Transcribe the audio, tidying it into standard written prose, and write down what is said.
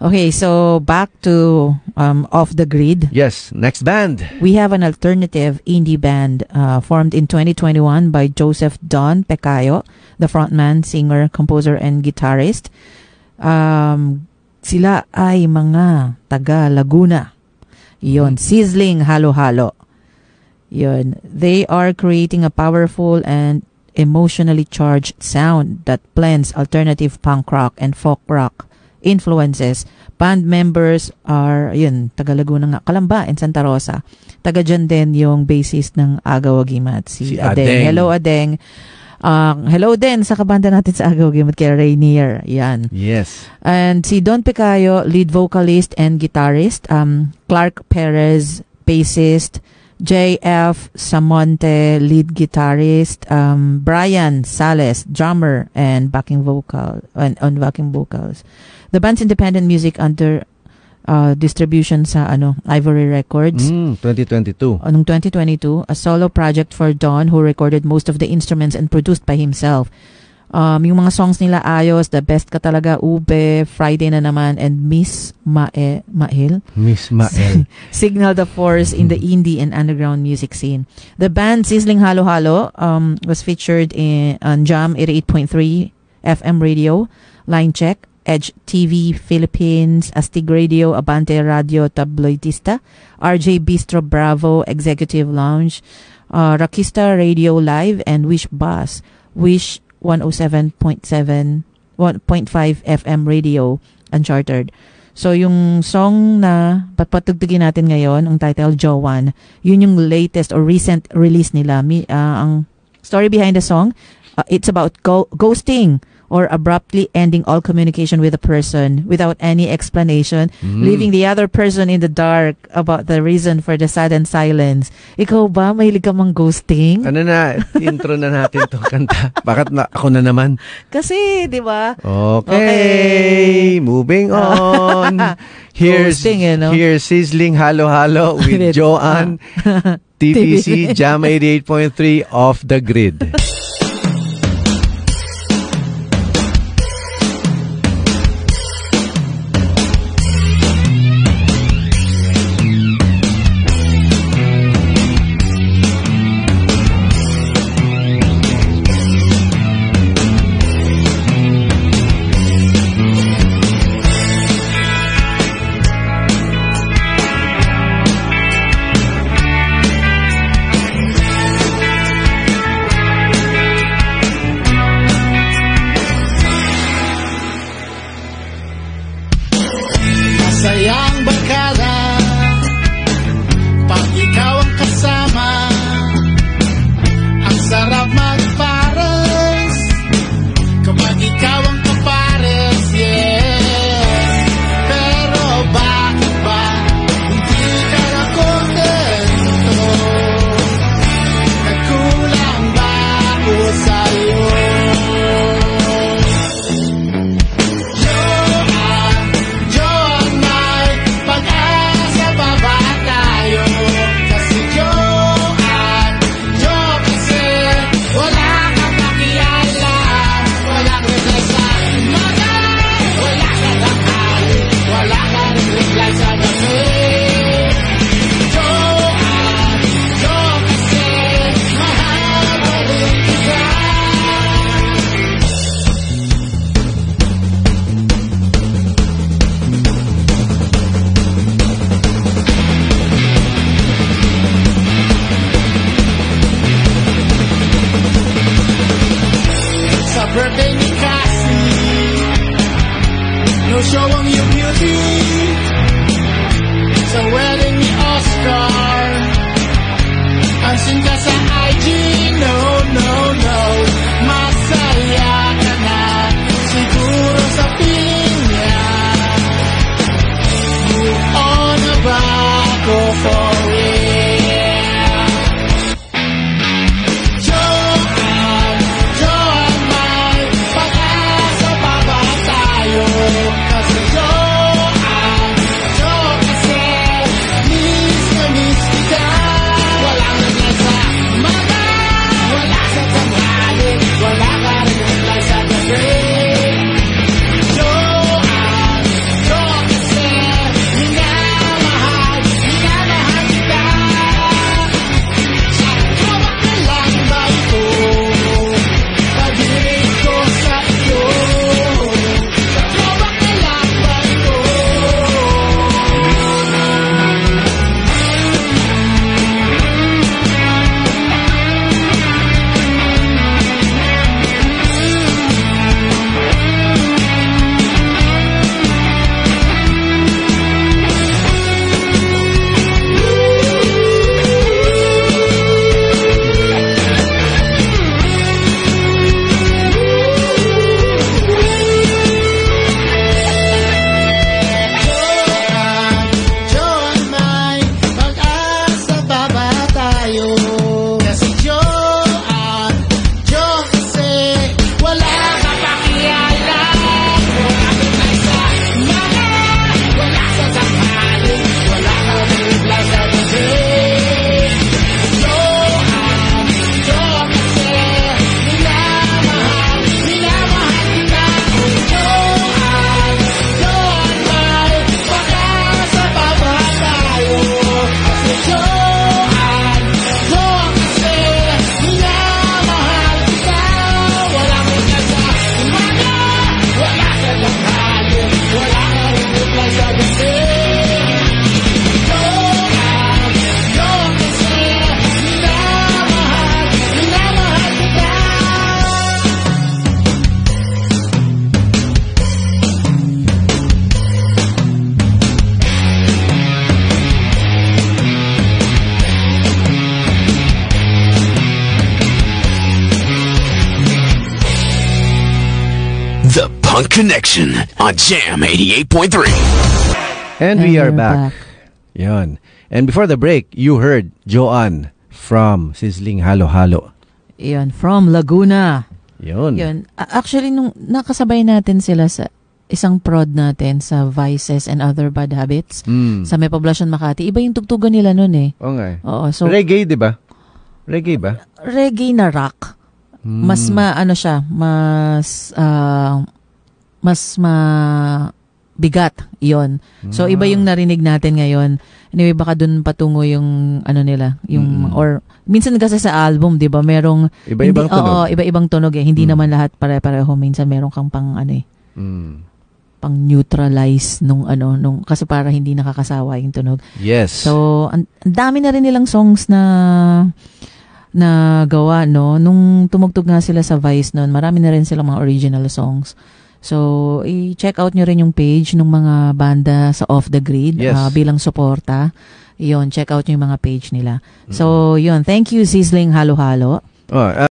Okay, so back to Off the Grid. Yes, next band. We have an alternative indie band formed in 2021 by Joseph Don Pecayo, the frontman, singer, composer, and guitarist. Sila ay mga taga Laguna. Yun, Sizzling Halo Halo. Yun, they are creating a powerful and emotionally charged sound that blends alternative punk rock and folk rock influences. Band members are, yun, taga Laguna nga, Calamba and Santa Rosa. Taga dyan din yung bassist ng Agaw Agimat, si Adeng. Hello, Adeng. Hello din sa kabanda natin sa Agaw Agimat kay Rainier. Yan. Yes. And si Don Pecayo, lead vocalist and guitarist. Clark Perez, bassist. JF Samonte, lead guitarist. Brian Sales, drummer and backing vocal on backing vocals. The band's independent music under distribution sa Ivory Records. 2022. Noong 2022, a solo project for Don who recorded most of the instruments and produced by himself. Yung mga songs nila ayos, The Best Ka Talaga, Ube, Friday na naman, and Miss Mael. Miss Mael. Signal the force in the indie and underground music scene. The band Sizzling Halo Halo was featured on Jam 88.3 FM radio, Line Check, Edge TV Philippines, Astig Radio, Abante Radio, Tabloidista, RJ Bistro Bravo, Executive Lounge, Rakista Radio Live, and Wish Bus, Wish 107.7, 1.5 FM radio, Uncharted. So, yung song na patugtugin natin ngayon, ang title, Joanne, yun yung latest or recent release nila. Ang story behind the song, it's about ghosting or abruptly ending all communication with a person without any explanation, leaving the other person in the dark about the reason for the sudden silence. Ikaw ba, mahilig ka mang ghosting? Ano na, intro na natin to kanta. Bakit ako na naman? Kasi, di ba? Okay, moving on. Here's Sizzling Halo Halo with Joanne, TPC, Jam 88.3, Off the Grid. Punk Connection on Jam 88.3. And we are back. Yun. And before the break, you heard Joanne from Sizzling Halo Halo. Yun, from Laguna. Yun. Actually, nung nakasabay natin sila sa isang prod natin sa Vices and Other Bad Habits sa May Poblacion, Makati, iba yung tugtugan nila nun eh. Oo nga. Oo, so, reggae, di ba? Reggae ba? Reggae na rock. Mas siya, mas bigat, yon. So iba yung narinig natin ngayon. Anyway, baka dun patungo yung nila, yung or minsan kasi sa album, 'di ba, merong iba-ibang tunog. Oo, iba-ibang tunog eh. Hindi naman lahat pare-pareho. Minsan meron kang pang pang neutralize nung kasi para hindi nakakasawa yung tunog. Yes. So ang dami na rin nilang songs na gawa, no? Nung tumugtog nga sila sa Vice noon, marami na rin silang mga original songs. So, i-check out nyo rin yung page ng mga banda sa Off the Grid bilang suporta. Yun, check out nyo yung mga page nila. So, yun. Thank you, Sizzling Halo Halo.